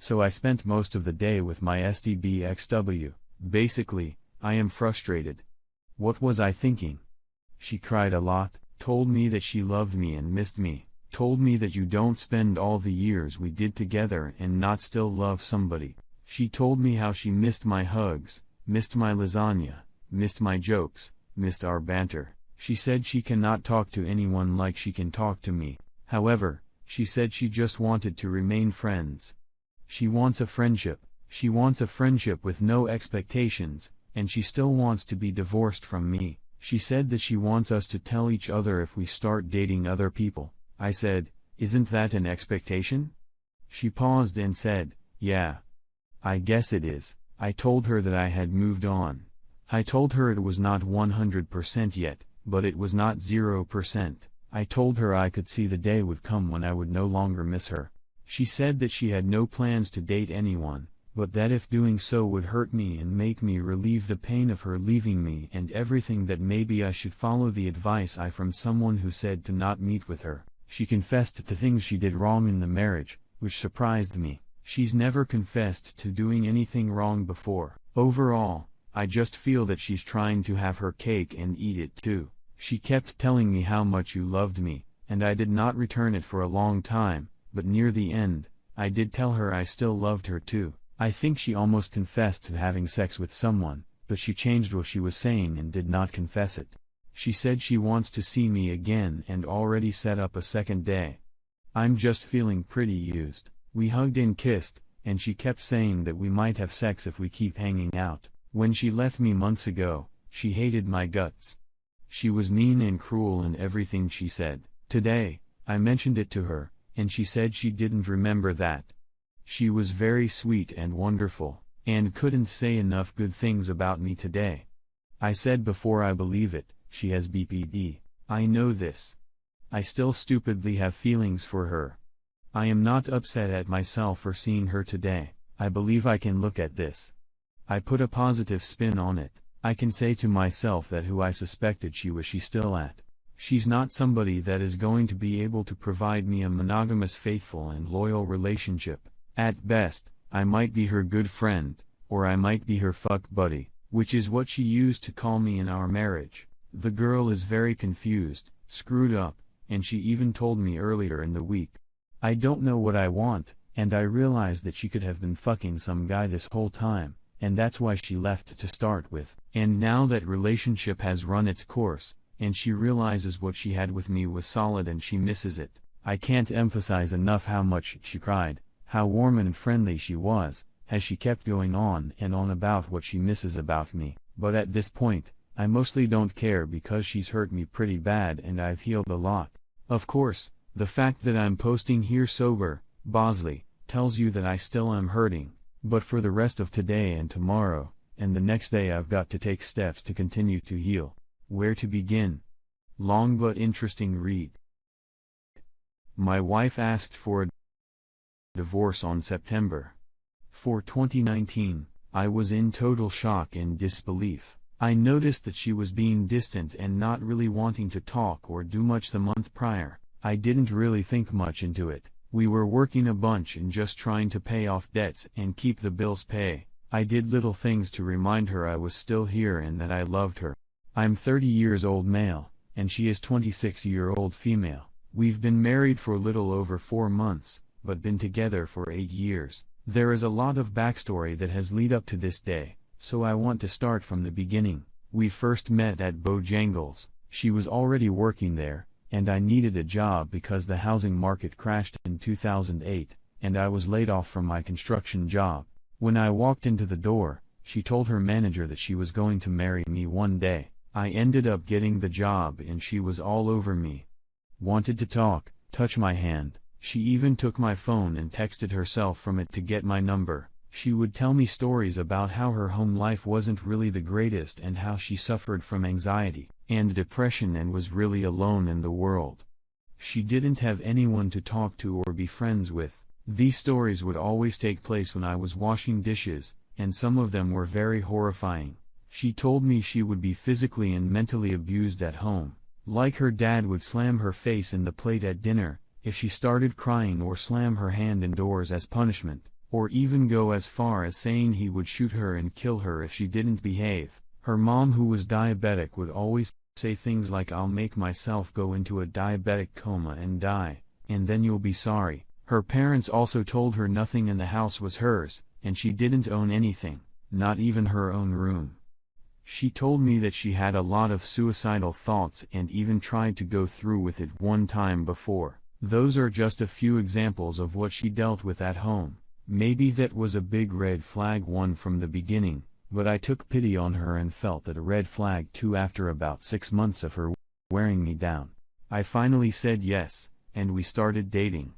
so I spent most of the day with my STBXW. Basically, I am frustrated. What was I thinking? She cried a lot, told me that she loved me and missed me, told me that you don't spend all the years we did together and not still love somebody. She told me how she missed my hugs, missed my lasagna, missed my jokes, missed our banter. She said she cannot talk to anyone like she can talk to me. However, she said she just wanted to remain friends. She wants a friendship. She wants a friendship with no expectations, and she still wants to be divorced from me. She said that she wants us to tell each other if we start dating other people. I said, isn't that an expectation? She paused and said, yeah. I guess it is. I told her that I had moved on. I told her it was not 100% yet, but it was not 0%. I told her I could see the day would come when I would no longer miss her. She said that she had no plans to date anyone, but that if doing so would hurt me and make me relieve the pain of her leaving me and everything, that maybe I should follow the advice I from someone who said to not meet with her. She confessed to things she did wrong in the marriage, which surprised me. She's never confessed to doing anything wrong before. Overall, I just feel that she's trying to have her cake and eat it too. She kept telling me how much you loved me, and I did not return it for a long time, but near the end, I did tell her I still loved her too. I think she almost confessed to having sex with someone, but she changed what she was saying and did not confess it. She said she wants to see me again and already set up a second day. I'm just feeling pretty used. We hugged and kissed, and she kept saying that we might have sex if we keep hanging out. When she left me months ago, she hated my guts. She was mean and cruel in everything she said. Today, I mentioned it to her, and she said she didn't remember that. She was very sweet and wonderful, and couldn't say enough good things about me today. I said before I believe it, she has BPD. I know this. I still stupidly have feelings for her. I am not upset at myself for seeing her today. I believe I can look at this. I put a positive spin on it. I can say to myself that who I suspected she was, she's still at. She's not somebody that is going to be able to provide me a monogamous, faithful and loyal relationship. At best, I might be her good friend, or I might be her fuck buddy, which is what she used to call me in our marriage. The girl is very confused, screwed up, and she even told me earlier in the week. I don't know what I want, and I realized that she could have been fucking some guy this whole time, and that's why she left to start with. And now that relationship has run its course, and she realizes what she had with me was solid and she misses it. I can't emphasize enough how much she cried, how warm and friendly she was, as she kept going on and on about what she misses about me. But at this point, I mostly don't care because she's hurt me pretty bad and I've healed a lot. Of course, the fact that I'm posting here sober, Bosley, tells you that I still am hurting, but for the rest of today and tomorrow, and the next day, I've got to take steps to continue to heal. Where to begin? Long but interesting read. My wife asked for a divorce on September 4, 2019. I was in total shock and disbelief. I noticed that she was being distant and not really wanting to talk or do much the month prior. I didn't really think much into it. We were working a bunch and just trying to pay off debts and keep the bills pay. I did little things to remind her I was still here and that I loved her. I'm 30 years old male, and she is 26-year-old female. We've been married for a little over 4 months, but been together for 8 years. There is a lot of backstory that has led up to this day, so I want to start from the beginning. We first met at Bojangles. She was already working there, and I needed a job because the housing market crashed in 2008, and I was laid off from my construction job. When I walked into the door, she told her manager that she was going to marry me one day. I ended up getting the job and she was all over me. Wanted to talk, touch my hand. She even took my phone and texted herself from it to get my number. She would tell me stories about how her home life wasn't really the greatest and how she suffered from anxiety and depression and was really alone in the world. She didn't have anyone to talk to or be friends with. These stories would always take place when I was washing dishes, and some of them were very horrifying. She told me she would be physically and mentally abused at home, like her dad would slam her face in the plate at dinner if she started crying or slam her hand indoors as punishment, or even go as far as saying he would shoot her and kill her if she didn't behave. Her mom, who was diabetic, would always say things like, "I'll make myself go into a diabetic coma and die, and then you'll be sorry." Her parents also told her nothing in the house was hers, and she didn't own anything, not even her own room. She told me that she had a lot of suicidal thoughts and even tried to go through with it one time before. Those are just a few examples of what she dealt with at home. Maybe that was a big red flag one from the beginning, but I took pity on her and felt that a red flag too after about 6 months of her wearing me down. I finally said yes, and we started dating.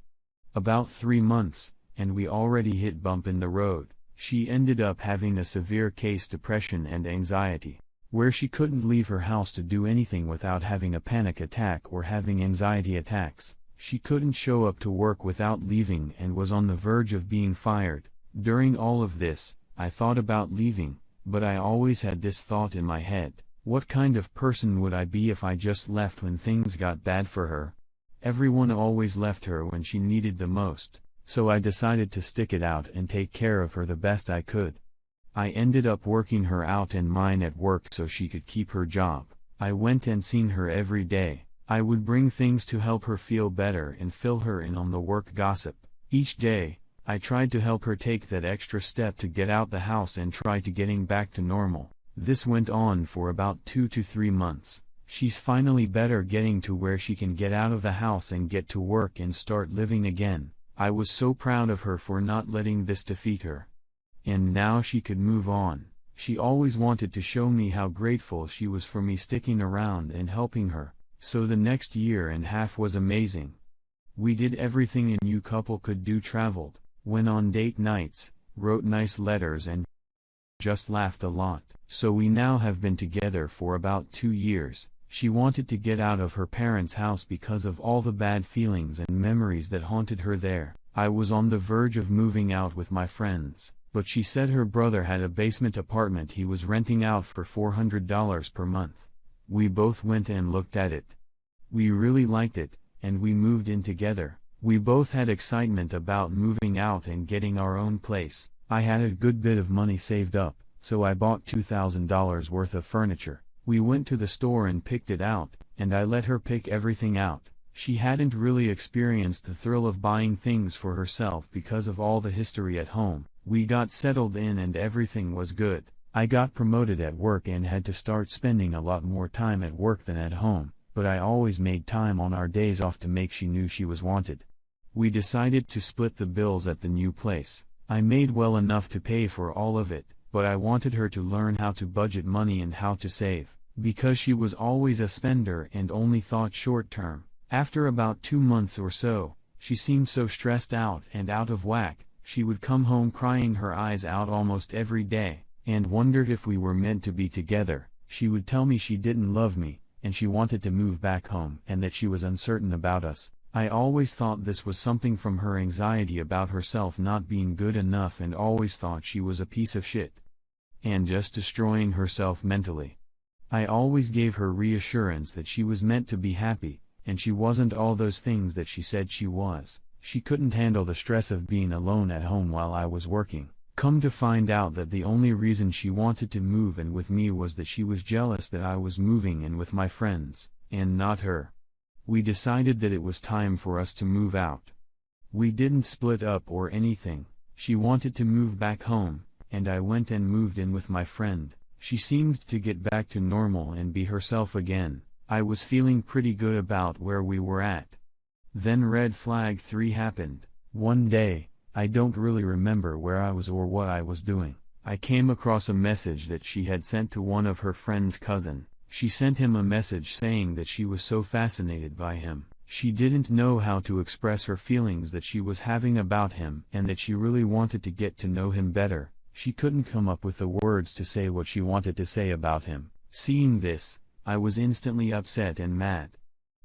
About 3 months, and we already hit bump in the road. She ended up having a severe case depression and anxiety, where she couldn't leave her house to do anything without having a panic attack or having anxiety attacks. She couldn't show up to work without leaving and was on the verge of being fired. During all of this, I thought about leaving, but I always had this thought in my head: what kind of person would I be if I just left when things got bad for her? Everyone always left her when she needed the most, so I decided to stick it out and take care of her the best I could. I ended up working her out and mine at work so she could keep her job. I went and seen her every day. I would bring things to help her feel better and fill her in on the work gossip. Each day, I tried to help her take that extra step to get out the house and try to getting back to normal. This went on for about 2 to 3 months. She's finally better, getting to where she can get out of the house and get to work and start living again. I was so proud of her for not letting this defeat her. And now she could move on. She always wanted to show me how grateful she was for me sticking around and helping her. So the next year and a half was amazing. We did everything a new couple could do: traveled, went on date nights, wrote nice letters, and just laughed a lot. So we now have been together for about 2 years. She wanted to get out of her parents' house because of all the bad feelings and memories that haunted her there. I was on the verge of moving out with my friends, but she said her brother had a basement apartment he was renting out for $400 per month. We both went and looked at it. We really liked it, and we moved in together. We both had excitement about moving out and getting our own place. I had a good bit of money saved up, so I bought $2,000 worth of furniture. We went to the store and picked it out, and I let her pick everything out. She hadn't really experienced the thrill of buying things for herself because of all the history at home. We got settled in and everything was good. I got promoted at work and had to start spending a lot more time at work than at home, but I always made time on our days off to make she knew she was wanted. We decided to split the bills at the new place. I made well enough to pay for all of it, but I wanted her to learn how to budget money and how to save, because she was always a spender and only thought short term. After about 2 months or so, she seemed so stressed out and out of whack. She would come home crying her eyes out almost every day, and wondered if we were meant to be together. She would tell me she didn't love me, and she wanted to move back home, and that she was uncertain about us. I always thought this was something from her anxiety about herself not being good enough, and always thought she was a piece of shit and just destroying herself mentally. I always gave her reassurance that she was meant to be happy, and she wasn't all those things that she said she was. She couldn't handle the stress of being alone at home while I was working. Come to find out that the only reason she wanted to move in with me was that she was jealous that I was moving in with my friends, and not her. We decided that it was time for us to move out. We didn't split up or anything. She wanted to move back home, and I went and moved in with my friend. She seemed to get back to normal and be herself again. I was feeling pretty good about where we were at. Then red flag 3 happened. One day, I don't really remember where I was or what I was doing. I came across a message that she had sent to one of her friend's cousin. She sent him a message saying that she was so fascinated by him. She didn't know how to express her feelings that she was having about him, and that she really wanted to get to know him better. She couldn't come up with the words to say what she wanted to say about him. Seeing this, I was instantly upset and mad.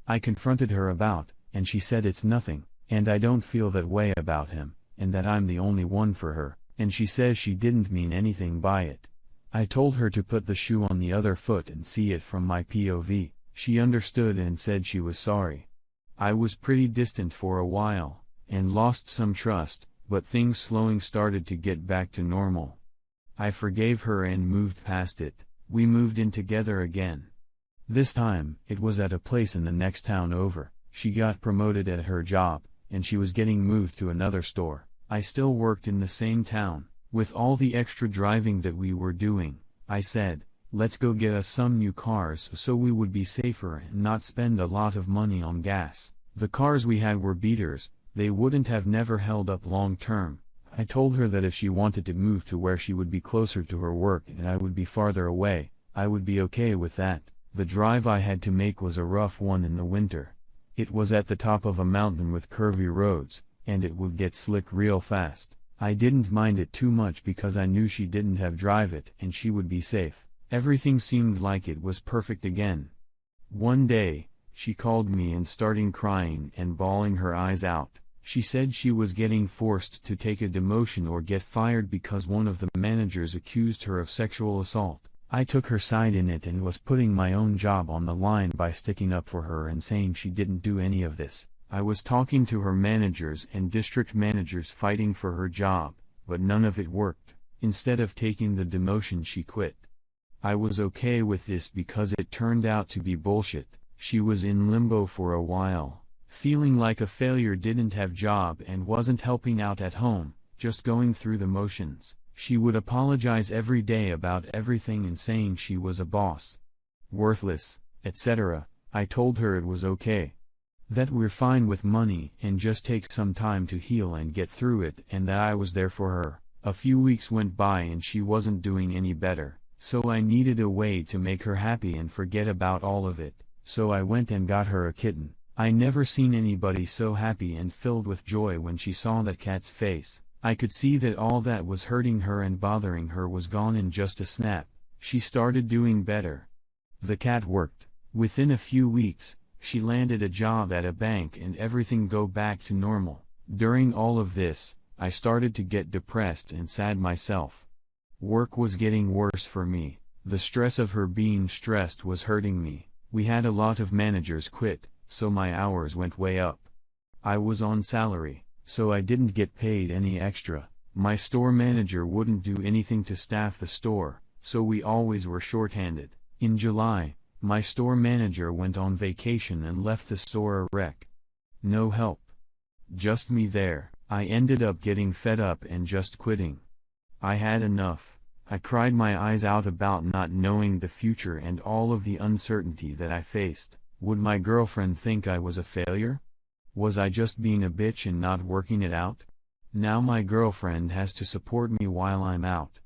I confronted her about, and she said it's nothing, and I don't feel that way about him, and that I'm the only one for her, and she says she didn't mean anything by it. I told her to put the shoe on the other foot and see it from my POV. She understood and said she was sorry. I was pretty distant for a while, and lost some trust, but things slowing started to get back to normal. I forgave her and moved past it. We moved in together again. This time, it was at a place in the next town over. She got promoted at her job, and she was getting moved to another store. I still worked in the same town. With all the extra driving that we were doing, I said, let's go get us some new cars so we would be safer and not spend a lot of money on gas. The cars we had were beaters, they wouldn't have never held up long term. I told her that if she wanted to move to where she would be closer to her work and I would be farther away, I would be okay with that. The drive I had to make was a rough one in the winter. It was at the top of a mountain with curvy roads, and it would get slick real fast. I didn't mind it too much because I knew she didn't have drive it and she would be safe. Everything seemed like it was perfect again. One day, she called me and started crying and bawling her eyes out. She said she was getting forced to take a demotion or get fired because one of the managers accused her of sexual assault. I took her side in it and was putting my own job on the line by sticking up for her and saying she didn't do any of this. I was talking to her managers and district managers fighting for her job, but none of it worked. Instead of taking the demotion, she quit. I was okay with this because it turned out to be bullshit. She was in limbo for a while, feeling like a failure, didn't have job and wasn't helping out at home, just going through the motions. She would apologize every day about everything and saying she was a boss, worthless, etc. I told her it was okay, that we're fine with money and just take some time to heal and get through it, and that I was there for her. A few weeks went by and she wasn't doing any better, so I needed a way to make her happy and forget about all of it, so I went and got her a kitten. I never seen anybody so happy and filled with joy when she saw that cat's face. I could see that all that was hurting her and bothering her was gone in just a snap. She started doing better. The cat worked. Within a few weeks, she landed a job at a bank and everything go back to normal. During all of this, I started to get depressed and sad myself. Work was getting worse for me. The stress of her being stressed was hurting me. We had a lot of managers quit, so my hours went way up. I was on salary, so I didn't get paid any extra. My store manager wouldn't do anything to staff the store, so we always were shorthanded. In July, my store manager went on vacation and left the store a wreck. No help. Just me there. I ended up getting fed up and just quitting. I had enough. I cried my eyes out about not knowing the future and all of the uncertainty that I faced. Would my girlfriend think I was a failure? Was I just being a bitch and not working it out? Now my girlfriend has to support me while I'm out.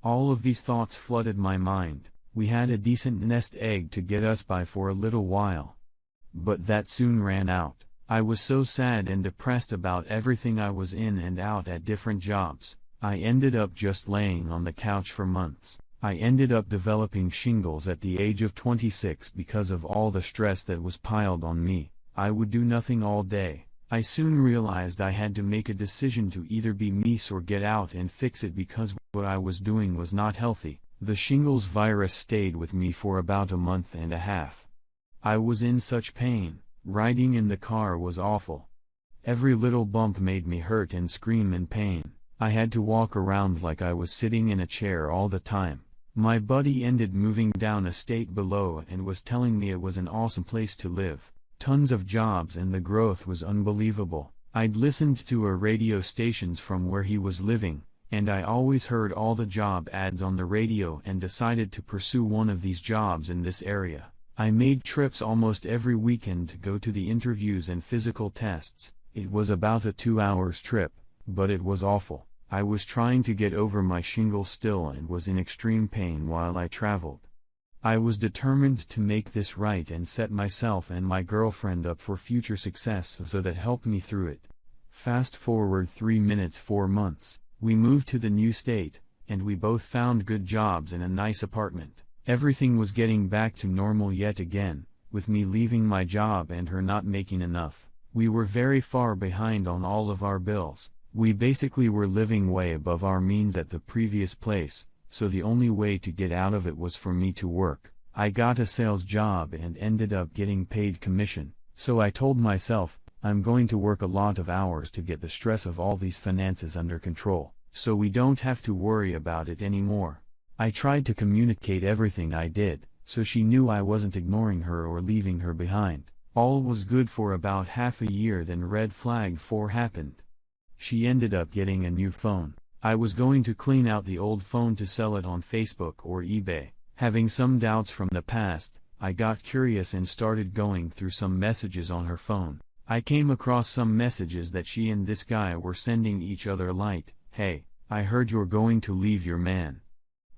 All of these thoughts flooded my mind. We had a decent nest egg to get us by for a little while, but that soon ran out. I was so sad and depressed about everything I was in and out at different jobs. I ended up just laying on the couch for months. I ended up developing shingles at the age of 26 because of all the stress that was piled on me. I would do nothing all day. I soon realized I had to make a decision to either be meese or get out and fix it because what I was doing was not healthy. The shingles virus stayed with me for about a month and a half. I was in such pain. Riding in the car was awful. Every little bump made me hurt and scream in pain. I had to walk around like I was sitting in a chair all the time. My buddy ended moving down a state below and was telling me it was an awesome place to live. Tons of jobs and the growth was unbelievable. I'd listened to her radio stations from where he was living, and I always heard all the job ads on the radio and decided to pursue one of these jobs in this area. I made trips almost every weekend to go to the interviews and physical tests. It was about a 2 hours trip, but it was awful. I was trying to get over my shingles still and was in extreme pain while I traveled. I was determined to make this right and set myself and my girlfriend up for future success, so that helped me through it. Fast forward 3 minutes 4 months, we moved to the new state, and we both found good jobs in a nice apartment. Everything was getting back to normal yet again, with me leaving my job and her not making enough. We were very far behind on all of our bills. We basically were living way above our means at the previous place, so the only way to get out of it was for me to work. I got a sales job and ended up getting paid commission, so I told myself, I'm going to work a lot of hours to get the stress of all these finances under control, so we don't have to worry about it anymore. I tried to communicate everything I did, so she knew I wasn't ignoring her or leaving her behind. All was good for about half a year, then red flag 4 happened. She ended up getting a new phone. I was going to clean out the old phone to sell it on Facebook or eBay. Having some doubts from the past, I got curious and started going through some messages on her phone. I came across some messages that she and this guy were sending each other like, "Hey, I heard you're going to leave your man."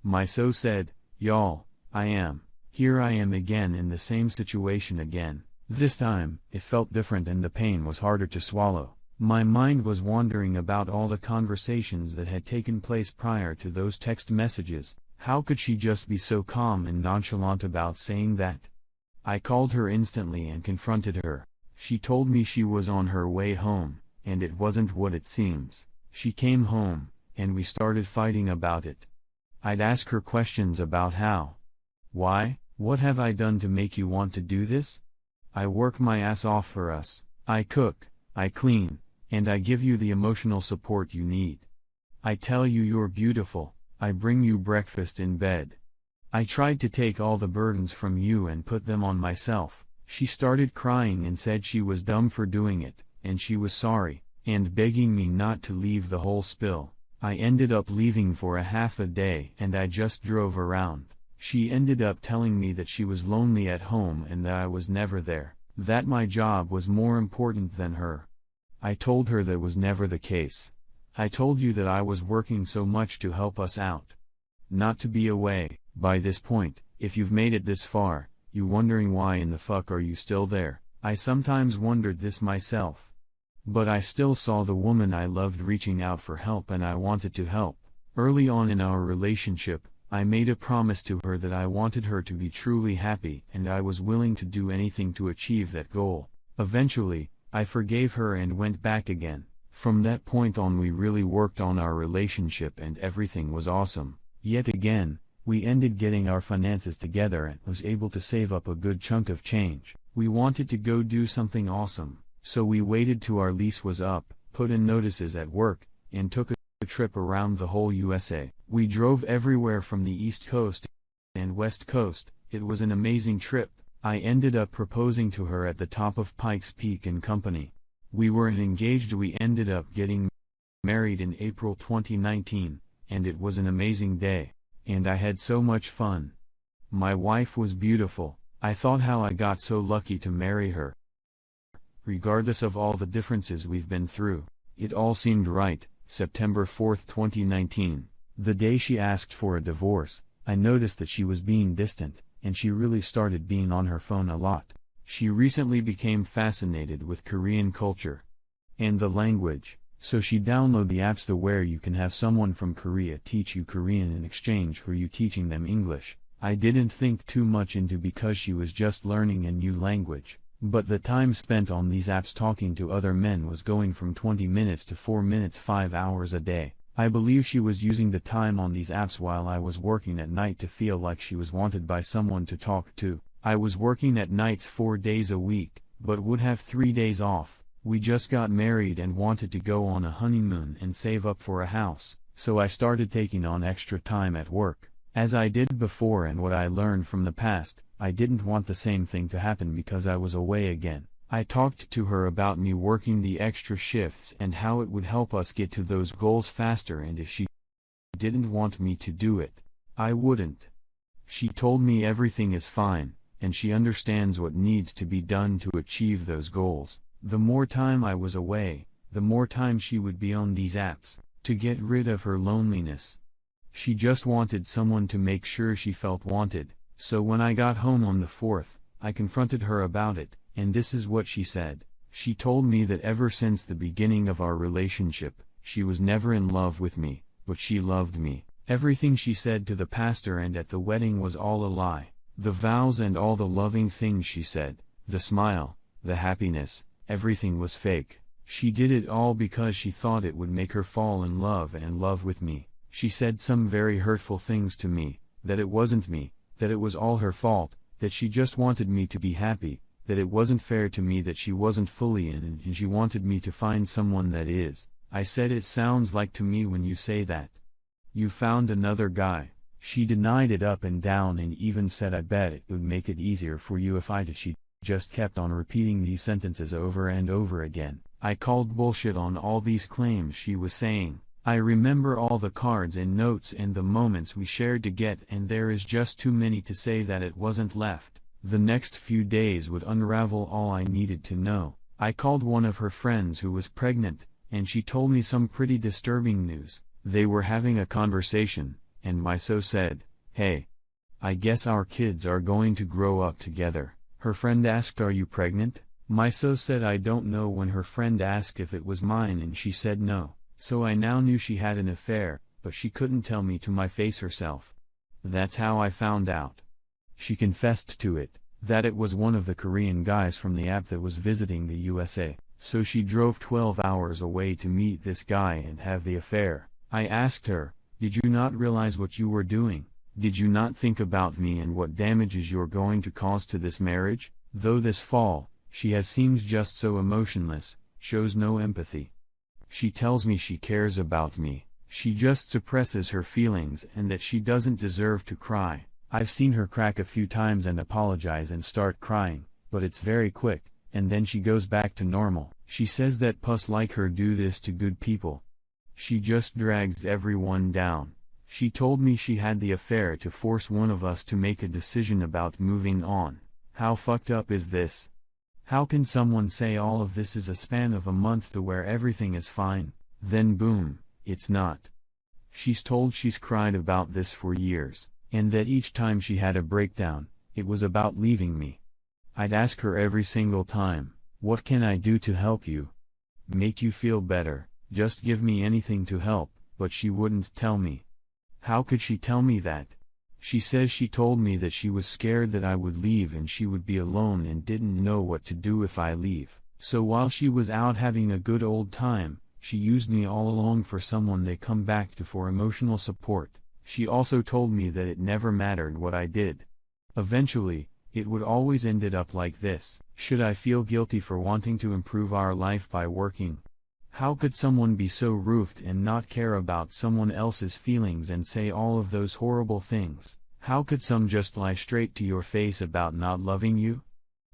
My so said, "Y'all, I am. Here I am again in the same situation again." This time, it felt different and the pain was harder to swallow. My mind was wandering about all the conversations that had taken place prior to those text messages. How could she just be so calm and nonchalant about saying that? I called her instantly and confronted her. She told me she was on her way home, and it wasn't what it seems. She came home, and we started fighting about it. I'd ask her questions about how. Why? What have I done to make you want to do this? I work my ass off for us. I cook, I clean, and I give you the emotional support you need. I tell you you're beautiful, I bring you breakfast in bed. I tried to take all the burdens from you and put them on myself. She started crying and said she was dumb for doing it, and she was sorry, and begging me not to leave the whole spill. I ended up leaving for a half a day and I just drove around. She ended up telling me that she was lonely at home and that I was never there, that my job was more important than her. I told her that was never the case. I told you that I was working so much to help us out. Not to be away. By this point, if you've made it this far, you wondering why in the fuck are you still there? I sometimes wondered this myself. But I still saw the woman I loved reaching out for help and I wanted to help. Early on in our relationship, I made a promise to her that I wanted her to be truly happy and I was willing to do anything to achieve that goal. Eventually, I forgave her and went back again. From that point on we really worked on our relationship and everything was awesome. Yet again, we ended getting our finances together and was able to save up a good chunk of change. We wanted to go do something awesome, so we waited till our lease was up, put in notices at work, and took a trip around the whole USA. We drove everywhere from the East Coast and West Coast. It was an amazing trip. I ended up proposing to her at the top of Pikes Peak and Company. We weren't engaged. We ended up getting married in April 2019, and it was an amazing day, and I had so much fun. My wife was beautiful. I thought how I got so lucky to marry her. Regardless of all the differences we've been through, it all seemed right. September 4, 2019, the day she asked for a divorce, I noticed that she was being distant, and she really started being on her phone a lot. She recently became fascinated with Korean culture and the language, so she downloaded the apps where you can have someone from Korea teach you Korean in exchange for you teaching them English. I didn't think too much into because she was just learning a new language. But the time spent on these apps talking to other men was going from 20 minutes to 4 minutes 5 hours a day. I believe she was using the time on these apps while I was working at night to feel like she was wanted by someone to talk to. I was working at nights 4 days a week, but would have 3 days off. We just got married and wanted to go on a honeymoon and save up for a house, so I started taking on extra time at work. As I did before and what I learned from the past, I didn't want the same thing to happen because I was away again. I talked to her about me working the extra shifts and how it would help us get to those goals faster, and if she didn't want me to do it, I wouldn't. She told me everything is fine, and she understands what needs to be done to achieve those goals. The more time I was away, the more time she would be on these apps, to get rid of her loneliness. She just wanted someone to make sure she felt wanted. So when I got home on the 4th, I confronted her about it, and this is what she said. She told me that ever since the beginning of our relationship, she was never in love with me, but she loved me. Everything she said to the pastor and at the wedding was all a lie. The vows and all the loving things she said, the smile, the happiness, everything was fake. She did it all because she thought it would make her fall in love and love with me. She said some very hurtful things to me, that it wasn't me, that it was all her fault, that she just wanted me to be happy, that it wasn't fair to me that she wasn't fully in and she wanted me to find someone that is. I said, it sounds like to me when you say that you found another guy. She denied it up and down and even said I bet it would make it easier for you if I did. She just kept on repeating these sentences over and over again. I called bullshit on all these claims she was saying. I remember all the cards and notes and the moments we shared to get, and there is just too many to say that it wasn't left. The next few days would unravel all I needed to know. I called one of her friends who was pregnant, and she told me some pretty disturbing news. They were having a conversation, and Miso said, "Hey, I guess our kids are going to grow up together." Her friend asked, "Are you pregnant?" Miso said I don't know when her friend asked if it was mine and she said no. So I now knew she had an affair, but she couldn't tell me to my face herself. That's how I found out. She confessed to it, that it was one of the Korean guys from the app that was visiting the USA, so she drove 12 hours away to meet this guy and have the affair. I asked her, "Did you not realize what you were doing? Did you not think about me and what damages you're going to cause to this marriage?" Though this fall, she has seemed just so emotionless, shows no empathy. She tells me she cares about me, she just suppresses her feelings and that she doesn't deserve to cry. I've seen her crack a few times and apologize and start crying, but it's very quick, and then she goes back to normal. She says that puss like her do this to good people. She just drags everyone down. She told me she had the affair to force one of us to make a decision about moving on. How fucked up is this? How can someone say all of this is a span of a month to where everything is fine, then boom, it's not? She's told she's cried about this for years, and that each time she had a breakdown, it was about leaving me. I'd ask her every single time, "What can I do to help you? Make you feel better, just give me anything to help," but she wouldn't tell me. How could she tell me that? She says she told me that she was scared that I would leave and she would be alone and didn't know what to do if I leave. So while she was out having a good old time, she used me all along for someone they come back to for emotional support. She also told me that it never mattered what I did. Eventually, it would always ended up like this. Should I feel guilty for wanting to improve our life by working? How could someone be so roofed and not care about someone else's feelings and say all of those horrible things? How could some just lie straight to your face about not loving you?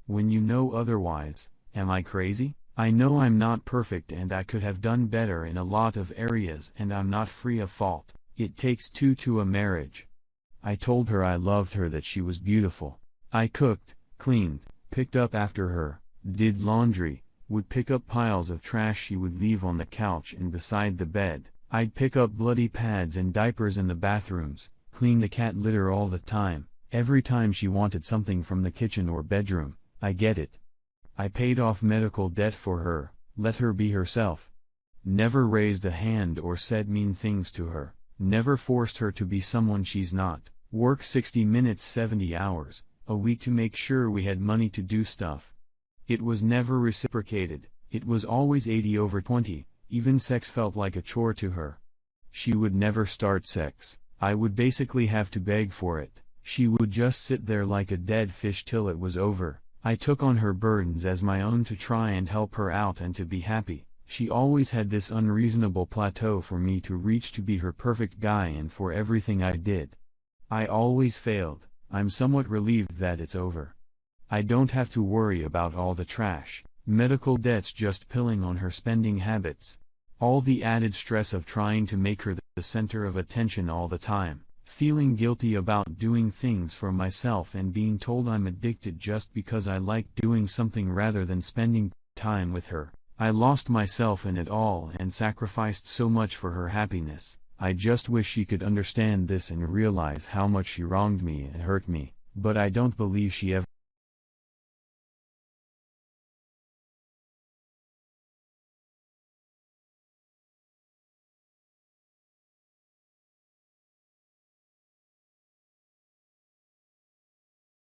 When you know otherwise, am I crazy? I know I'm not perfect and I could have done better in a lot of areas and I'm not free of fault. It takes two to a marriage. I told her I loved her, that she was beautiful. I cooked, cleaned, picked up after her, did laundry, would pick up piles of trash she would leave on the couch and beside the bed. I'd pick up bloody pads and diapers in the bathrooms, clean the cat litter all the time. Every time she wanted something from the kitchen or bedroom, I get it. I paid off medical debt for her, let her be herself. Never raised a hand or said mean things to her, never forced her to be someone she's not. Work 60 minutes 70 hours a week to make sure we had money to do stuff. It was never reciprocated, it was always 80/20, even sex felt like a chore to her. She would never start sex, I would basically have to beg for it. She would just sit there like a dead fish till it was over. I took on her burdens as my own to try and help her out and to be happy. She always had this unreasonable plateau for me to reach to be her perfect guy, and for everything I did, I always failed. I'm somewhat relieved that it's over. I don't have to worry about all the trash, medical debts, just pilling on her spending habits. All the added stress of trying to make her the center of attention all the time. Feeling guilty about doing things for myself and being told I'm addicted just because I like doing something rather than spending time with her. I lost myself in it all and sacrificed so much for her happiness. I just wish she could understand this and realize how much she wronged me and hurt me, but I don't believe she ever